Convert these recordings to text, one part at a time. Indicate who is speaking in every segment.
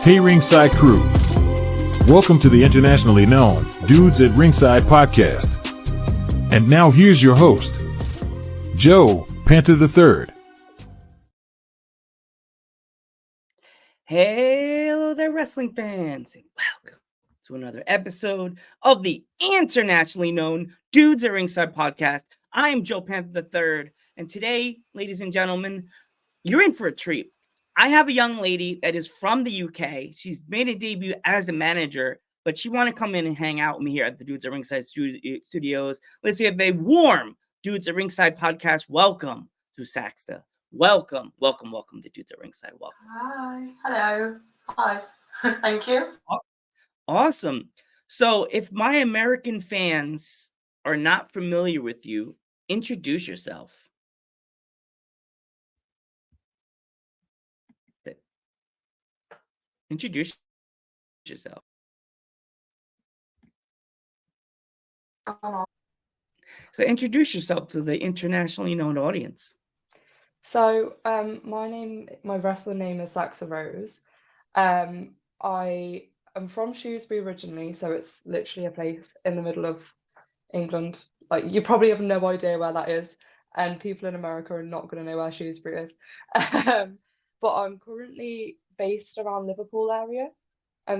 Speaker 1: Hey Ringside crew, welcome to the internationally known Dudes at Ringside podcast. And now here's your host, Joe, Panther the Third.
Speaker 2: Hello there, wrestling fans, and welcome to another episode of the internationally known Dudes at Ringside podcast. I am Joe Panther the Third, and today, ladies and gentlemen, you're in for a treat. I have a young lady that is from the UK. She's made a debut as a manager, but she wanted to come in and hang out with me here at the Dudes at Ringside studios. Let's give a warm Dudes at Ringside podcast welcome to Saxa. Welcome to Dudes at Ringside. Welcome.
Speaker 3: Hi. Hello. Hi. Thank you.
Speaker 2: Awesome. So, if my American fans are not familiar with you, introduce yourself. Introduce yourself. So, introduce yourself to the internationally known audience.
Speaker 3: So, my wrestler name is Saxa Rose. I am from Shrewsbury originally, so it's literally a place in the middle of England. Like, you probably have no idea where that is, and people in America are not going to know where Shrewsbury is. But I'm currently based around Liverpool area,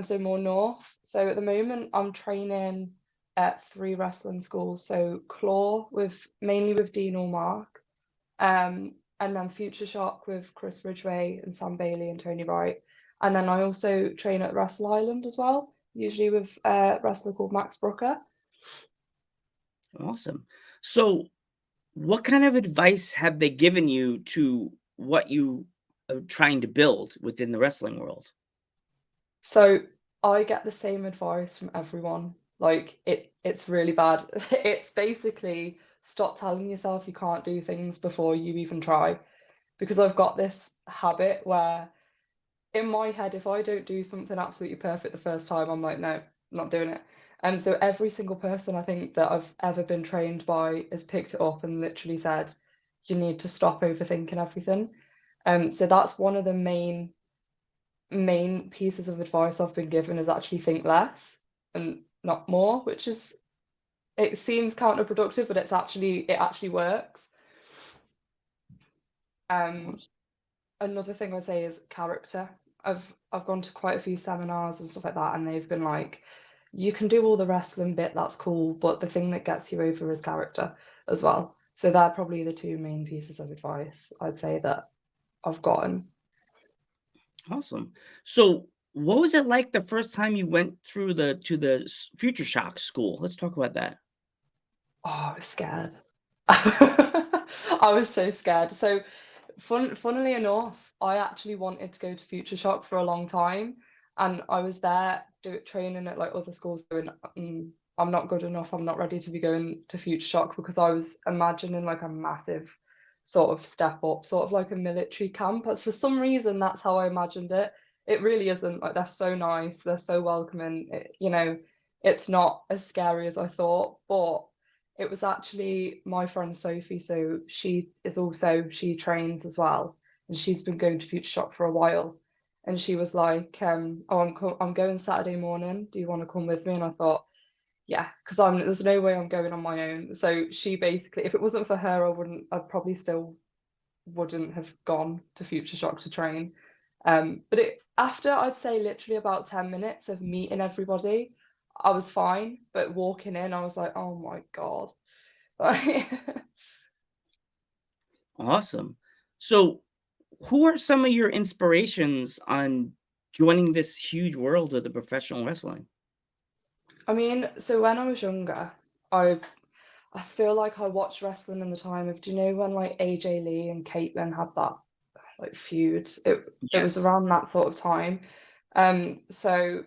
Speaker 3: so more north. So at the moment, I'm training at 3 wrestling schools. So Claw mainly with Dean or Mark, and then Future Shock with Chris Ridgway and Sam Bailey and Tony Wright. And then I also train at Wrestle Island as well, usually with a wrestler called Max Brooker.
Speaker 2: Awesome. So, what kind of advice have they given you to what you are trying to build within the wrestling world?
Speaker 3: So I get the same advice from everyone. Like it's really bad. It's basically stop telling yourself you can't do things before you even try. Because I've got this habit where in my head, if I don't do something absolutely perfect the first time, I'm like, no, I'm not doing it. And so every single person I think that I've ever been trained by has picked it up and literally said, you need to stop overthinking everything. So that's one of the main pieces of advice I've been given, is actually think less and not more, which is, it seems counterproductive, but it actually works. Another thing I'd say is character. I've gone to quite a few seminars and stuff like that, and they've been like, you can do all the wrestling bit, that's cool, but the thing that gets you over is character as well. So they're probably the 2 main pieces of advice I'd say that I've gotten.
Speaker 2: Awesome. So, what was it like the first time you went through to the Future Shock school? Let's talk about that.
Speaker 3: Oh, I was scared. I was so scared. So, funnily enough, I actually wanted to go to Future Shock for a long time, and I was there training at like other schools, going, I'm not good enough. I'm not ready to be going to Future Shock, because I was imagining like a massive sort of step up, sort of like a military camp. But for some reason, that's how I imagined it. It really isn't. Like, they're so nice, they're so welcoming. It's not as scary as I thought, but it was actually my friend Sophie. So she trains as well, and she's been going to Future Shock for a while. And she was like, "Oh, I'm going Saturday morning. Do you want to come with me?" And I thought, yeah, because there's no way I'm going on my own. So she basically, if it wasn't for her, I probably still wouldn't have gone to Future Shock to train. But after, I'd say, literally about 10 minutes of meeting everybody, I was fine. But walking in, I was like, oh my God.
Speaker 2: Awesome. So, who are some of your inspirations on joining this huge world of the professional wrestling?
Speaker 3: I mean, so when I was younger, I feel like I watched wrestling in the time of, do you know when like AJ Lee and Caitlyn had that like feud? It was
Speaker 2: Yes.
Speaker 3: around that sort of time. So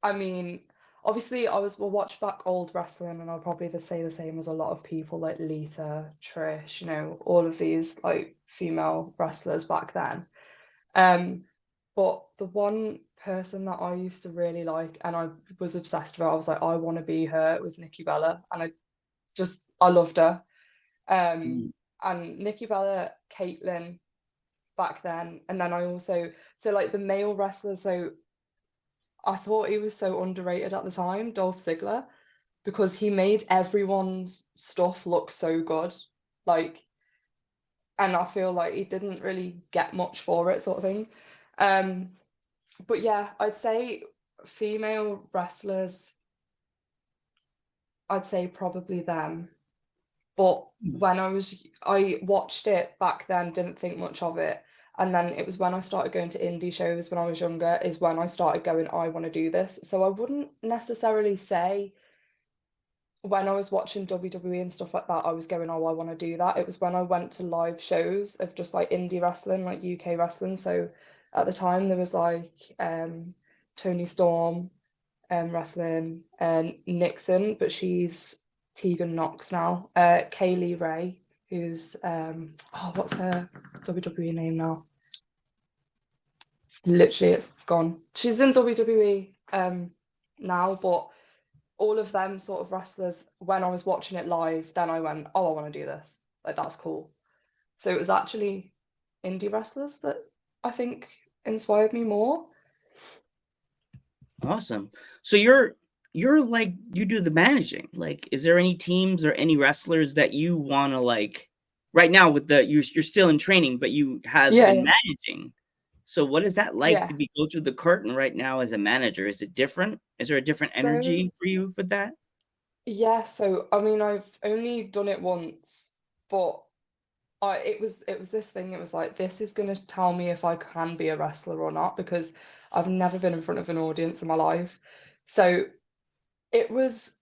Speaker 3: I mean, obviously we'll watch back old wrestling, and I'll probably say the same as a lot of people like Lita, Trish, all of these like female wrestlers back then. But the one person that I used to really like and I was obsessed with, I was like, I want to be her, it was Nikki Bella. And I loved her. And Nikki Bella, Caitlyn, back then. And then I also, so like the male wrestlers, so I thought he was so underrated at the time, Dolph Ziggler, because he made everyone's stuff look so good. Like, and I feel like he didn't really get much for it, sort of thing. But yeah, I'd say female wrestlers, I'd say probably them. But when I watched it back then, didn't think much of it. And then it was when I started going to indie shows when I was younger, is when I started going, I want to do this. So I wouldn't necessarily say when I was watching WWE and stuff like that, I was going, oh, I want to do that. It was when I went to live shows of just like indie wrestling, like UK wrestling. So at the time there was like Tony Storm wrestling and Nixon, but she's Tegan Knox now. Kaylee Ray, who's what's her WWE name now? Literally, it's gone. She's in WWE now, but all of them sort of wrestlers, when I was watching it live, then I went, oh, I want to do this. Like, that's cool. So it was actually indie wrestlers that I think inspired me more.
Speaker 2: Awesome. So you're like, you do the managing. Like, is there any teams or any wrestlers that you want to, like, right now with you're still in training, but you have been managing. So what is that like to go through the curtain right now as a manager? Is it different? Is there a different energy for you for that?
Speaker 3: Yeah, so I mean, I've only done it once, but it was this thing. It was like, this is going to tell me if I can be a wrestler or not, because I've never been in front of an audience in my life. So it was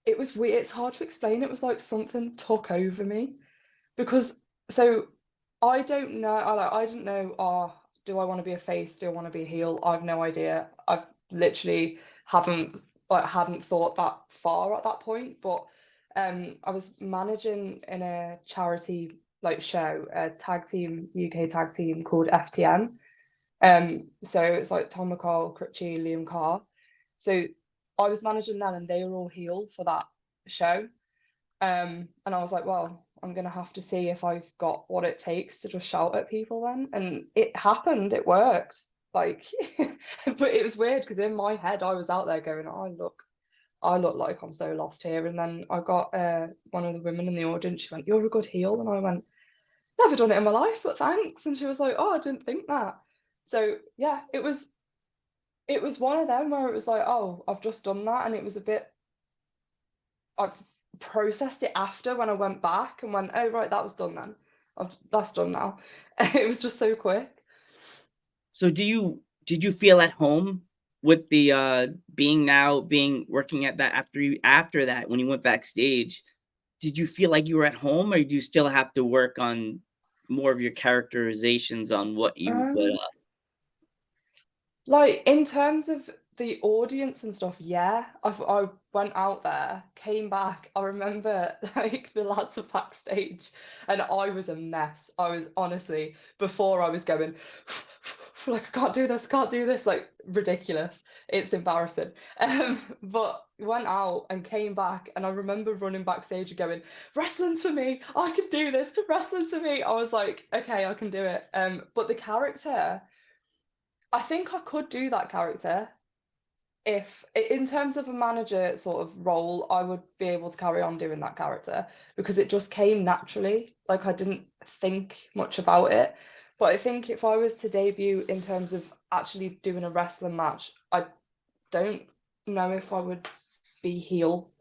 Speaker 3: weird. It's hard to explain. It was like something took over me, because so I don't know. I didn't know. Oh, do I want to be a face? Do I want to be a heel? I've no idea. I've literally hadn't thought that far at that point. But I was managing in a charity like show, a UK tag team called FTM. So it's like Tom McCall, Critchy, Liam Carr. So I was managing them, and they were all heel for that show. And I was like, well, I'm gonna have to see if I've got what it takes to just shout at people then. And it happened, it worked. Like, but it was weird because in my head I was out there going, oh, I look like I'm so lost here. And then I got one of the women in the audience, she went, you're a good heel. And I went, never done it in my life, but thanks. And she was like, oh, I didn't think that. So yeah, it was one of them where it was like, oh, I've just done that. And it was a bit, I've processed it after when I went back and went, oh, right, that was done then. That's done now. It was just so quick.
Speaker 2: So did you feel at home with the working at that after that when you went backstage? Did you feel like you were at home, or do you still have to work on more of your characterizations on what you put up?
Speaker 3: Like in terms of the audience and stuff, yeah. I went out there, came back. I remember like the lads were backstage and I was a mess. I was honestly, before I was going like, I can't do this, like ridiculous. It's embarrassing. But went out and came back, and I remember running backstage and going, wrestling's for me, I can do this, wrestling's for me. I was like, okay, I can do it. But the character, I think I could do that character if, in terms of a manager sort of role, I would be able to carry on doing that character because it just came naturally. Like, I didn't think much about it. But I think if I was to debut in terms of actually doing a wrestling match, I don't know if I would be heel.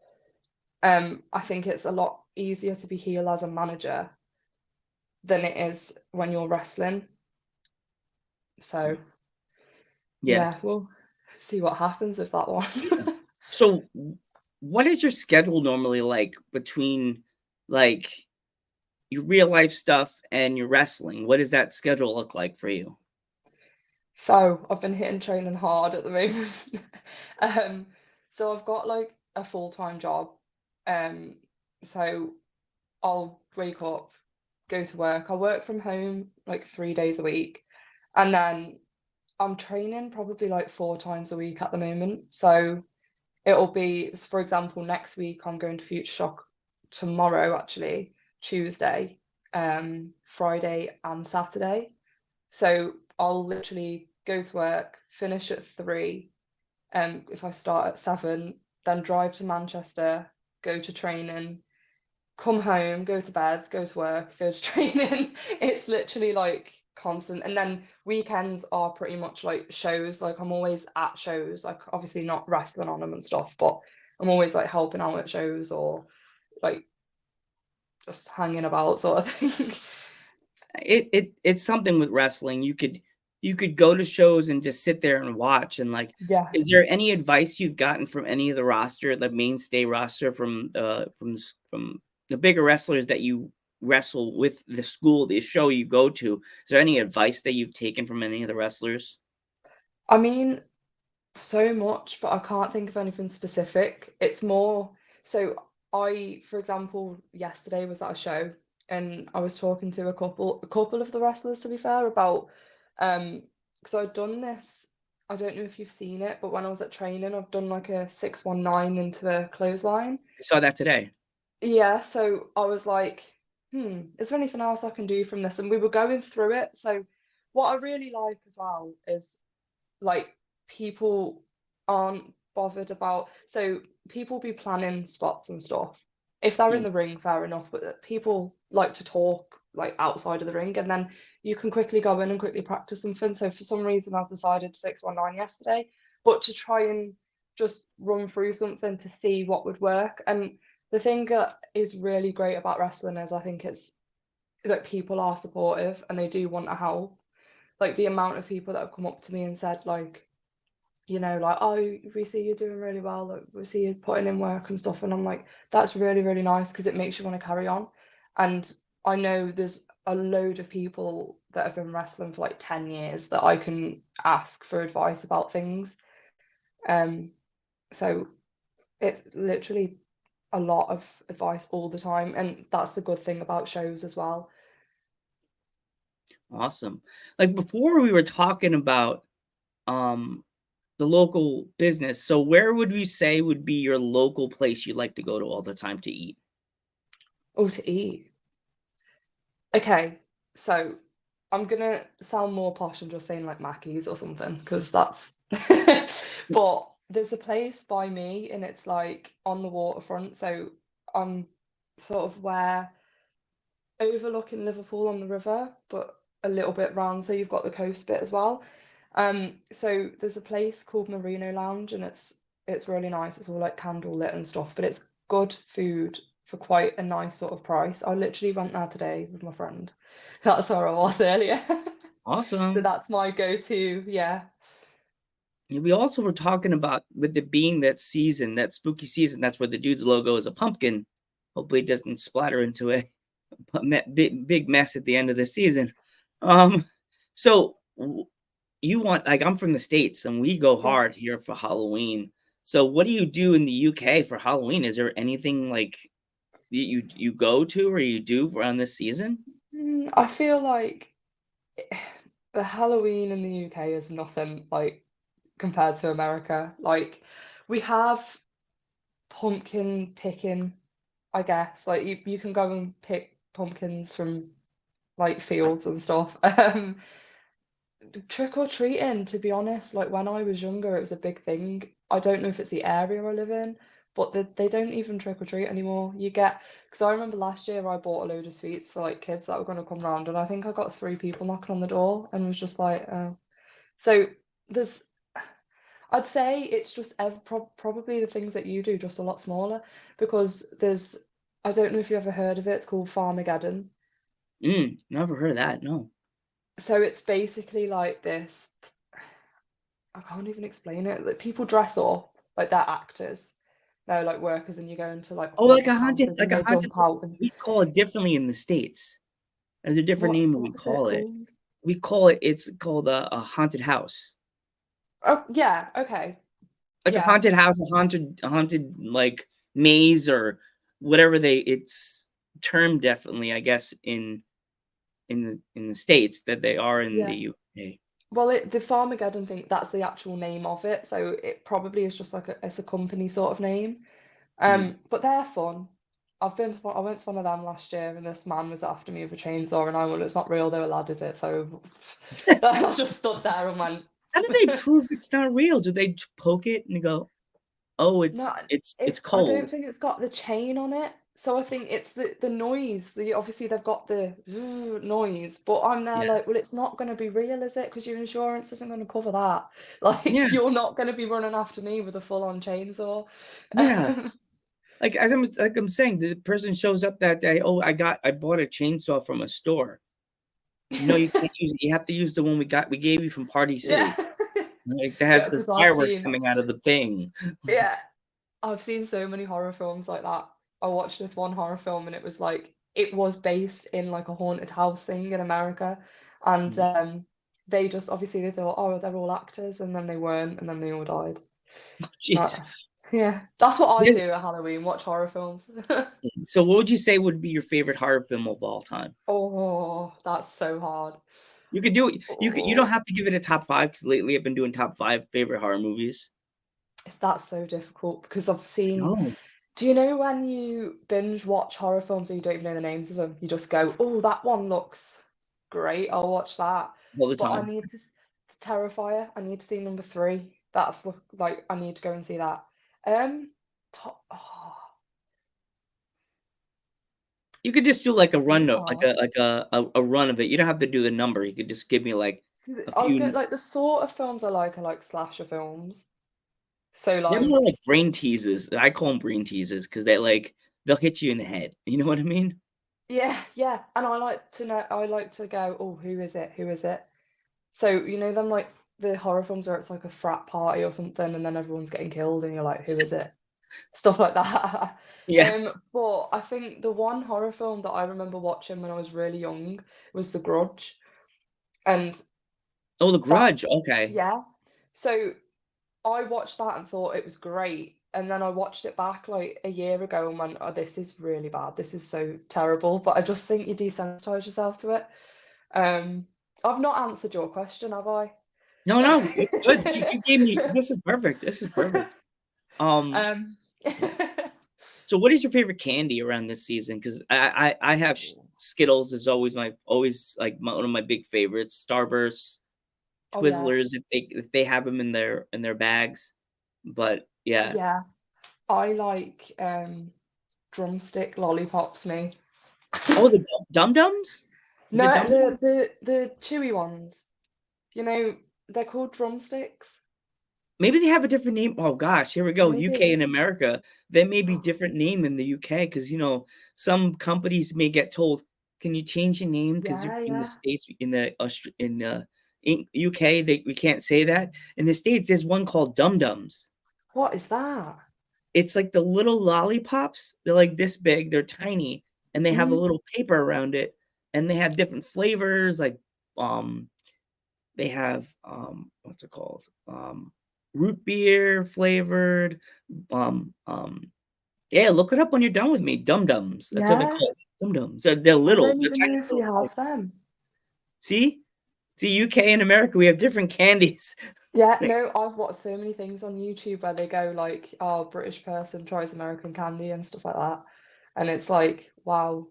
Speaker 3: I think it's a lot easier to be heel as a manager than it is when you're wrestling. So yeah, we'll see what happens with that one.
Speaker 2: So what is your schedule normally like between like your real life stuff and your wrestling? What does that schedule look like for you?
Speaker 3: So I've been hitting training hard at the moment. So I've got like a full-time job. So I'll wake up, go to work. I work from home like 3 days a week. And then I'm training probably like 4 times a week at the moment. So it'll be, for example, next week I'm going to Future Shock tomorrow, actually, Tuesday, Friday and Saturday. So I'll literally go to work, finish at 3, if I start at 7, then drive to Manchester, go to training, come home, go to bed, go to work, go to training. It's literally like constant. And then weekends are pretty much like shows. Like I'm always at shows, like obviously not wrestling on them and stuff, but I'm always like helping out at shows or like just hanging about sort of thing.
Speaker 2: It's something with wrestling. You could go to shows and just sit there and watch. And like,
Speaker 3: Yeah.
Speaker 2: is there any advice you've gotten from any of the roster, the mainstay roster, from the bigger wrestlers that you wrestle with, the show you go to? Is there any advice that you've taken from any of the wrestlers?
Speaker 3: I mean, so much, but I can't think of anything specific. It's more so for example, yesterday was at a show and I was talking to a couple of the wrestlers, to be fair, about because I'd done this. I don't know if you've seen it, but when I was at training, I've done like a 619 into a clothesline.
Speaker 2: I saw that today.
Speaker 3: Yeah, so I was like, is there anything else I can do from this? And we were going through it. So what I really like as well is like people aren't bothered about, so people be planning spots and stuff. If they're in
Speaker 2: Mm.
Speaker 3: the ring, fair enough, but people like to talk like outside of the ring, and then you can quickly go in and quickly practice something. So for some reason I've decided 619 yesterday, but to try and just run through something to see what would work. And the thing that is really great about wrestling is I think it's that people are supportive and they do want to help. Like the amount of people that have come up to me and said like, like, oh, we see you doing really well, like, we see you putting in work and stuff. And I'm like, that's really, really nice because it makes you want to carry on. And I know there's a load of people that have been wrestling for like 10 years that I can ask for advice about things. So it's literally a lot of advice all the time. And that's the good thing about shows as well.
Speaker 2: Awesome. Like before we were talking about um the local business. So where would we say would be your local place you like to go to all the time to eat?
Speaker 3: Oh, to eat. Okay, so I'm gonna sound more posh and just saying like Mackey's or something, because that's but there's a place by me and it's like on the waterfront, so I'm sort of where overlooking Liverpool on the river, but a little bit round, so you've got the coast bit as well. So there's a place called Merino Lounge and it's really nice. It's all like candle lit and stuff, but it's good food for quite a nice sort of price. I literally went there today with my friend. That's where I was earlier. So
Speaker 2: Awesome.
Speaker 3: that's my go-to, yeah.
Speaker 2: Yeah, we also were talking about with it being that season, that spooky season. That's where the dude's logo is a pumpkin. Hopefully, it doesn't splatter into big mess at the end of the season. Um, so you want like I'm from the States and we go
Speaker 3: Yeah.
Speaker 2: hard here for Halloween. So what do you do in the UK for Halloween? Is there anything like you go to or you do around this season?
Speaker 3: I feel like the Halloween in the UK is nothing like compared to America. Like we have pumpkin picking, I guess. Like you can go and pick pumpkins from like fields and stuff. Trick or treating, to be honest, like when I was younger, it was a big thing. I don't know if it's the area I live in, but they don't even trick or treat anymore. Because I remember last year I bought a load of sweets for like kids that were going to come round, and I think I got 3 people knocking on the door, and was just like, oh. So there's, I'd say it's just probably the things that you do, just a lot smaller, because I don't know if you ever heard of it. It's called Farmageddon.
Speaker 2: Never heard of that. No.
Speaker 3: So it's basically like this. I can't even explain it. Like people dress up like they're actors. They're like workers, and you go into like
Speaker 2: Oh,
Speaker 3: haunted houses and
Speaker 2: like a
Speaker 3: they
Speaker 2: haunted.
Speaker 3: jump out. And
Speaker 2: We call it differently in the States. There's a different name we
Speaker 3: what is it
Speaker 2: call it.
Speaker 3: called?
Speaker 2: It's called a haunted house.
Speaker 3: Oh yeah, okay,
Speaker 2: Like a
Speaker 3: yeah,
Speaker 2: haunted house, a haunted like maze or whatever it's termed definitely, I guess, in the States that they are in the
Speaker 3: yeah.
Speaker 2: UK.
Speaker 3: Well, the Farmageddon thing, that's the actual name of it. So it probably is just like it's a company sort of name.
Speaker 2: Mm.
Speaker 3: But they're fun. I went to one of them last year, and this man was after me with a chainsaw, and I went, "It's not real though, lad, is it?" So I just stood there and went.
Speaker 2: How do they prove it's not real? Do they poke it and go, "Oh,
Speaker 3: No,
Speaker 2: it's
Speaker 3: I don't
Speaker 2: cold"?
Speaker 3: think it's got the chain on it. So I think it's the noise. Obviously they've got the noise, but I'm there
Speaker 2: Yeah,
Speaker 3: like, well, it's not going to be real, is it? Because your insurance isn't going to cover that.
Speaker 2: yeah,
Speaker 3: Like, you're not going to be running after me with a full-on chainsaw.
Speaker 2: yeah. Like I'm saying, the person shows up that day. Oh, I bought a chainsaw from a store. No, you can't use it. You have to use the one we gave you from Party
Speaker 3: Yeah.
Speaker 2: City. Like they had the
Speaker 3: Because I've
Speaker 2: fireworks
Speaker 3: seen,
Speaker 2: coming out of the thing.
Speaker 3: yeah, I've seen so many horror films like that. I watched this one horror film and it was like it was based in like a haunted house thing in America, and they just obviously they thought, oh, they're all actors, and then they weren't, and then they all died.
Speaker 2: Jeez.
Speaker 3: Uh, yeah, that's what I do at
Speaker 2: Yes.
Speaker 3: Halloween, watch horror films.
Speaker 2: So, what would you say would be your favorite horror film of all time?
Speaker 3: Oh, that's so hard.
Speaker 2: You could do it. You don't
Speaker 3: Oh,
Speaker 2: have to give it a top five because lately I've been doing top five favorite horror movies.
Speaker 3: that's so difficult because I've seen.
Speaker 2: No,
Speaker 3: Do you know when you binge watch horror films and you don't even know the names of them? You just go, "Oh, that one looks great. I'll watch that."
Speaker 2: all the
Speaker 3: But I
Speaker 2: time.
Speaker 3: need to Terrifier. I need to see number 3. That's like I need to go and see that. Top, oh,
Speaker 2: You could just do like a
Speaker 3: too
Speaker 2: run,
Speaker 3: hard.
Speaker 2: a run of it. You don't have to do the number. You could just give me like
Speaker 3: See,
Speaker 2: a
Speaker 3: I was gonna
Speaker 2: few.
Speaker 3: like the sort of films I like are like slasher films. So
Speaker 2: They're more
Speaker 3: like
Speaker 2: like brain teasers. I call them brain teasers because they'll hit you in the head. You know what I mean?
Speaker 3: yeah, yeah. And I like to know. I like to go, "Oh, who is it? Who is it?" So, you know them like the horror films where it's like a frat party or something and then everyone's getting killed and you're like, who is it? Stuff like that.
Speaker 2: Yeah.
Speaker 3: But I think the one horror film that I remember watching when I was really young was The Grudge. And
Speaker 2: Oh, The
Speaker 3: that,
Speaker 2: Grudge. Okay.
Speaker 3: yeah. So I watched that and thought it was great. And then I watched it back like a year ago and went, oh, this is really bad. This is so terrible. But I just think you desensitize yourself to it. I've not answered your question, have I?
Speaker 2: No, no, it's good. You gave me. This is perfect. This is perfect. Um.
Speaker 3: Um,
Speaker 2: So, what is your favorite candy around this season? Because I have Skittles is always like one of my big favorites. Starburst,
Speaker 3: oh yeah,
Speaker 2: Twizzlers if they have them in their bags. But yeah.
Speaker 3: yeah. I like drumstick lollipops. Me.
Speaker 2: Oh, the Dum Dums. Is
Speaker 3: No,
Speaker 2: it Dum Dum?
Speaker 3: the chewy ones. You know, they're called drumsticks.
Speaker 2: Maybe they have a different name. Oh gosh, here we go. UK
Speaker 3: Maybe.
Speaker 2: and America. There may be different name in the UK because some companies may get told, "Can you change your name?" Because you're
Speaker 3: Yeah,
Speaker 2: in the
Speaker 3: yeah.
Speaker 2: states, in UK, we can't say that. In the states, there's one called Dum Dums.
Speaker 3: What is that?
Speaker 2: It's like the little lollipops. They're like this big. They're tiny, and they have a
Speaker 3: Mm,
Speaker 2: little paper around it, and they have different flavors. Like they have what's it called? Root beer flavored. Um, um, yeah, look it up when you're done with me. Dum Dums. That's what they're
Speaker 3: yeah.
Speaker 2: called. Dum Dums. They're
Speaker 3: I
Speaker 2: little.
Speaker 3: don't
Speaker 2: They're
Speaker 3: even
Speaker 2: tiny
Speaker 3: know if we
Speaker 2: little things.
Speaker 3: have them.
Speaker 2: See, UK and America, we have different candies.
Speaker 3: Yeah,
Speaker 2: Like,
Speaker 3: no, I've watched so many things on YouTube where they go like, "Oh, British person tries American candy" and stuff like that, and it's like, wow.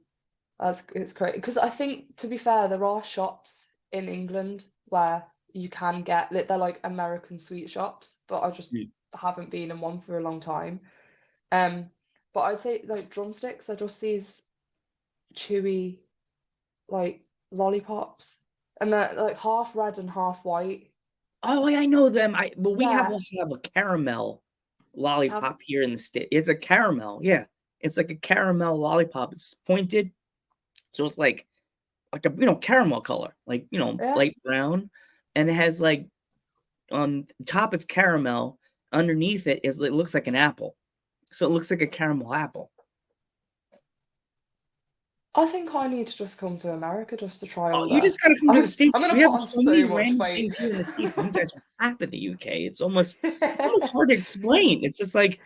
Speaker 3: It's great because I think, to be fair, there are shops in England where you can get they're like American sweet shops, but I just
Speaker 2: mm.
Speaker 3: haven't been in one for a long time. Um, but I'd say like drumsticks are just these chewy like lollipops, and they're like half red and half white.
Speaker 2: Oh, yeah, I know them. But we
Speaker 3: Yeah,
Speaker 2: also have a caramel
Speaker 3: have
Speaker 2: lollipop here in the state. It's a caramel. Yeah, it's like a caramel lollipop. It's pointed, so it's like a caramel color, like
Speaker 3: yeah.
Speaker 2: light brown, and it has like on top it's caramel. Underneath it looks like an apple, so it looks like a caramel apple.
Speaker 3: I think I need to just come to America just to try
Speaker 2: Oh,
Speaker 3: all
Speaker 2: you
Speaker 3: the.
Speaker 2: just gotta come to the
Speaker 3: I'm
Speaker 2: States.
Speaker 3: gonna
Speaker 2: We
Speaker 3: put
Speaker 2: have
Speaker 3: on
Speaker 2: so many
Speaker 3: so much
Speaker 2: random
Speaker 3: weight.
Speaker 2: things here in the States. You guys are half of the UK. It's almost hard to explain. It's just like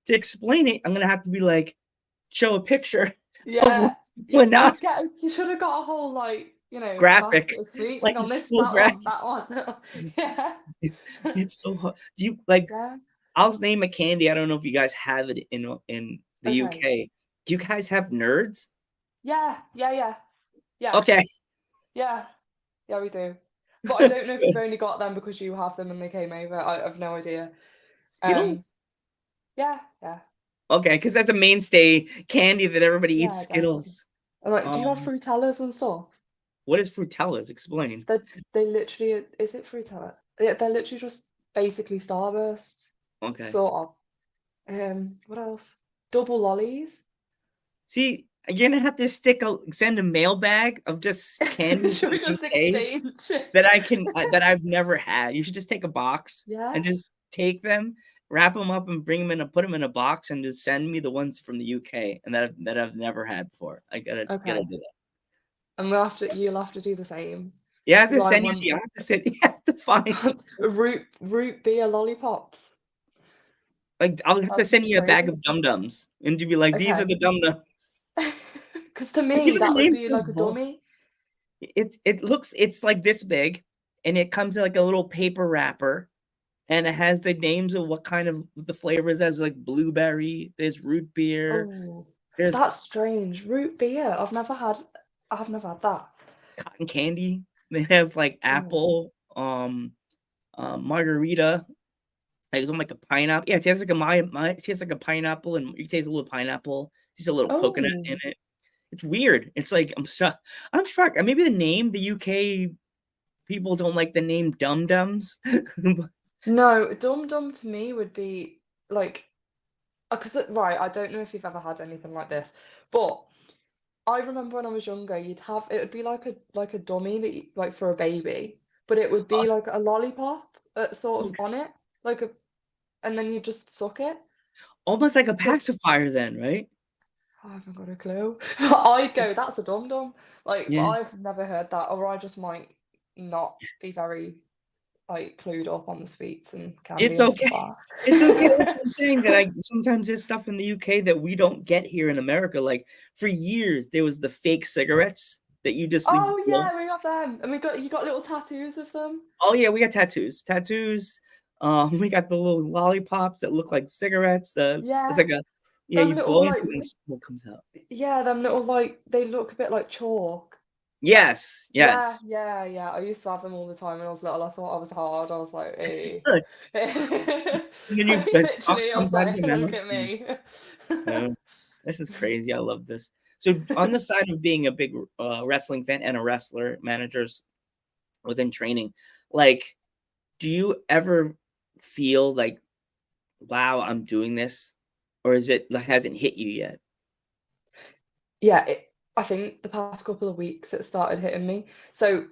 Speaker 2: to explain it, I'm gonna have to be like show a picture of
Speaker 3: Yeah,
Speaker 2: what's going on.
Speaker 3: you should have got a whole like
Speaker 2: Graphic,
Speaker 3: basket of sweets.
Speaker 2: like
Speaker 3: Hang
Speaker 2: a
Speaker 3: on, this,
Speaker 2: school
Speaker 3: that one,
Speaker 2: graphic.
Speaker 3: that one. Yeah,
Speaker 2: It's so hard. Do you like?
Speaker 3: yeah.
Speaker 2: I'll name a candy. I don't know if you guys have it in the
Speaker 3: Okay.
Speaker 2: UK. Do you guys have nerds?
Speaker 3: Yeah.
Speaker 2: Okay.
Speaker 3: Yeah, we do. But I don't know if you've only got them because you have them and they came over. I have no idea.
Speaker 2: Skittles?
Speaker 3: Yeah.
Speaker 2: Okay, because that's a mainstay candy that everybody eats,
Speaker 3: Yeah, definitely.
Speaker 2: Skittles.
Speaker 3: And like, do you have
Speaker 2: Um,
Speaker 3: Fruitellas and stuff?
Speaker 2: what is Frutellas? Explain.
Speaker 3: They literally, is it Fruitella? Yeah, they're literally just basically Starbursts,
Speaker 2: Okay.
Speaker 3: sort of. What else? Double lollies.
Speaker 2: See, you're gonna have to send a mailbag of just candy from
Speaker 3: Should we
Speaker 2: the
Speaker 3: just
Speaker 2: UK
Speaker 3: exchange?
Speaker 2: that I've never had. You should just take a box
Speaker 3: Yeah.
Speaker 2: and just take them, wrap them up, and put them in a box, and just send me the ones from the UK and that I've never had before. I gotta
Speaker 3: Okay.
Speaker 2: do that.
Speaker 3: And you'll have to do the same.
Speaker 2: Yeah, I have to
Speaker 3: Because I
Speaker 2: send you the
Speaker 3: want
Speaker 2: opposite. You have to find
Speaker 3: root beer lollipops.
Speaker 2: like I'll have to
Speaker 3: That's
Speaker 2: send you a bag
Speaker 3: crazy.
Speaker 2: of dum-dums and to be like, these are
Speaker 3: Okay.
Speaker 2: the dum-dums.
Speaker 3: Because to me,
Speaker 2: Even the
Speaker 3: that would
Speaker 2: name
Speaker 3: be
Speaker 2: sounds
Speaker 3: like a
Speaker 2: bull.
Speaker 3: dummy.
Speaker 2: It's like this big, and it comes in like a little paper wrapper, and it has the names of what kind of the flavors. As like blueberry, there's root beer,
Speaker 3: Oh,
Speaker 2: there's
Speaker 3: that's strange. Root beer. I've never had that.
Speaker 2: cotton candy. They have like
Speaker 3: Oh.
Speaker 2: apple, margarita. Like, it's like a pineapple. Yeah, it tastes like it tastes like a pineapple, and you taste a little pineapple. There's a little coconut in
Speaker 3: Oh.
Speaker 2: it. It's weird. It's like I'm shocked. Maybe the name, the UK people don't like the name Dum Dums.
Speaker 3: No, Dum Dum to me would be like, because right, I don't know if you've ever had anything like this, but I remember when I was younger, it would be like a dummy that like for a baby, but it would be like a lollipop sort of on it, like a, and then you just suck it.
Speaker 2: Almost like a
Speaker 3: So
Speaker 2: pacifier then, right?
Speaker 3: I haven't got a clue. I'd go, that's a dum dum. Like, but
Speaker 2: Yeah.
Speaker 3: I've never heard that, or I just might not be very like clued up on the sweets and candy
Speaker 2: It's
Speaker 3: and stuff
Speaker 2: okay.
Speaker 3: like
Speaker 2: It's okay. That's
Speaker 3: that.
Speaker 2: what I'm saying, that sometimes there's stuff in the UK that we don't get here in America. Like, for years, there was the fake cigarettes that you just leave
Speaker 3: Oh
Speaker 2: blow.
Speaker 3: yeah, we have them, and you got little tattoos of them.
Speaker 2: Oh, yeah, we got tattoos. Tattoos. We got the little lollipops that look like cigarettes. It's
Speaker 3: Yeah,
Speaker 2: like
Speaker 3: them
Speaker 2: you blow
Speaker 3: little
Speaker 2: into
Speaker 3: like
Speaker 2: it and smoke comes out.
Speaker 3: yeah, them little like they look a bit like chalk.
Speaker 2: Yes,
Speaker 3: Yeah,
Speaker 2: yes.
Speaker 3: yeah. I used to have them all the time when I was little. I thought I was hard. I was like, hey.
Speaker 2: Good.
Speaker 3: Literally,
Speaker 2: And then the stalk
Speaker 3: I
Speaker 2: comes
Speaker 3: was
Speaker 2: out of
Speaker 3: like,
Speaker 2: your
Speaker 3: look
Speaker 2: mouth.
Speaker 3: at me.
Speaker 2: Yeah. This is crazy. I love this. So on the side of being a big wrestling fan and a wrestler, managers within training, like, do you ever feel like, wow, I'm doing this? Or is it like hasn't hit you yet?
Speaker 3: Yeah, I think the past couple of weeks it started hitting me. So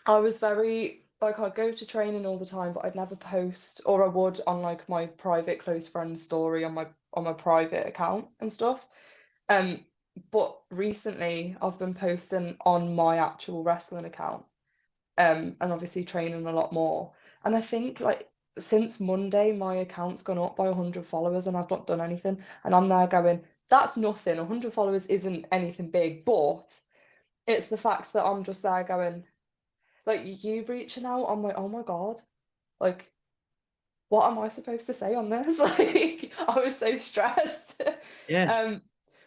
Speaker 3: I was very like I'd go to training all the time, but I'd never post, or I would on like my private close friend story on my private account and stuff. Um, but recently I've been posting on my actual wrestling account, and obviously training a lot more. And I think like since Monday, my account's gone up by 100 followers, and I've not done anything. And I'm there going, that's nothing. 100 followers isn't anything big, but it's the fact that I'm just there going, like you reaching out. I'm like, oh my God, like what am I supposed to say on this? Like I was so stressed.
Speaker 2: Yeah.
Speaker 3: um,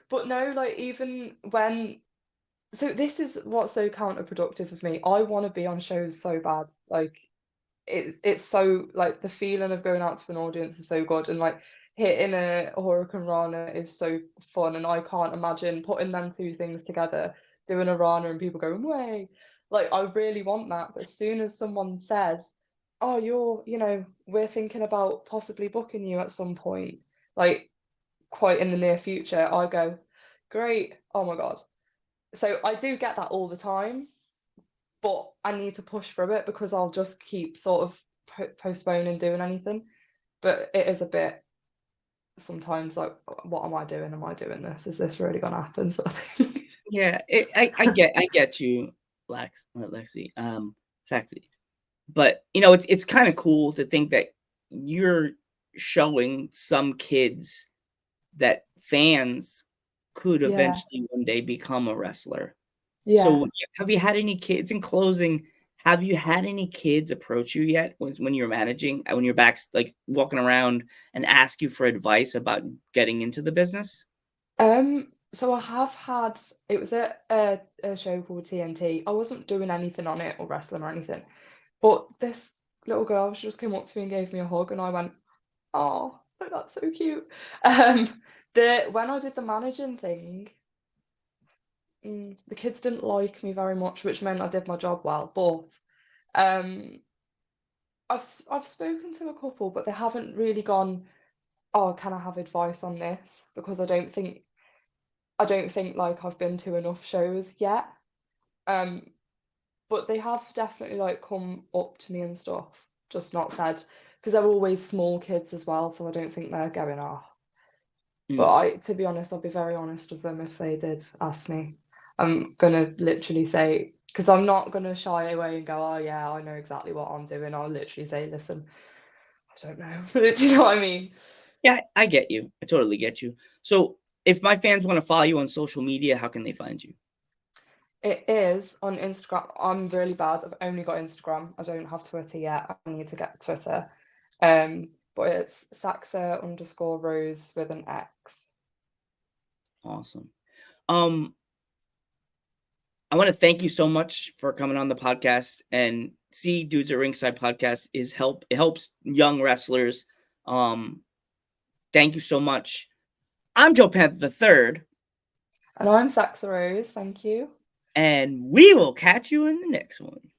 Speaker 3: but no, like even when so this is what's so counterproductive of me. I want to be on shows so bad. Like it's so like the feeling of going out to an audience is so good, and like hitting a Hurricane Rana is so fun, and I can't imagine putting them two things together, doing a Rana and people going way. Like I really want that, but as soon as someone says, "Oh, we're thinking about possibly booking you at some point," like quite in the near future, I go, "Great! Oh my God!" So I do get that all the time, but I need to push through it because I'll just keep sort of postponing doing anything. But it is a bit sometimes like, what am I doing? Am I doing this? Is this really gonna happen? Sort of thing.
Speaker 2: Yeah. I get you, Lexi, Saxy. But it's kind of cool to think that you're showing some kids that fans could
Speaker 3: Yeah,
Speaker 2: eventually one day become a wrestler.
Speaker 3: yeah.
Speaker 2: So have you had any kids in closing? Have you had any kids approach you yet when you're managing, when you're back, like walking around and ask you for advice about getting into the business?
Speaker 3: So I have had, it was a show called TNT. I wasn't doing anything on it or wrestling or anything, but this little girl, she just came up to me and gave me a hug, and I went, oh, that's so cute. When I did the managing thing, the kids didn't like me very much, which meant I did my job well. But I've spoken to a couple, but they haven't really gone, oh, can I have advice on this? Because I don't think like I've been to enough shows yet. But they have definitely like come up to me and stuff, just not said, because they're always small kids as well, so I don't think they're going off. But to be honest, I'll be very honest with them if they did ask me. I'm gonna literally say, because I'm not gonna shy away and go, oh yeah, I know exactly what I'm doing. I'll literally say, listen, I don't know. Do you know what I mean?
Speaker 2: Yeah, I get you. I totally get you. So if my fans want to follow you on social media, how can they find you?
Speaker 3: It is on Instagram. I'm really bad. I've only got Instagram. I don't have Twitter yet. I need to get Twitter. But it's Saxa_Rose with an X.
Speaker 2: Awesome. I want to thank you so much for coming on the podcast. And Dudes at Ringside podcast it helps young wrestlers. Thank you so much. I'm Joe Panther III.
Speaker 3: And I'm Saxa Rose. Thank you.
Speaker 2: And we will catch you in the next one.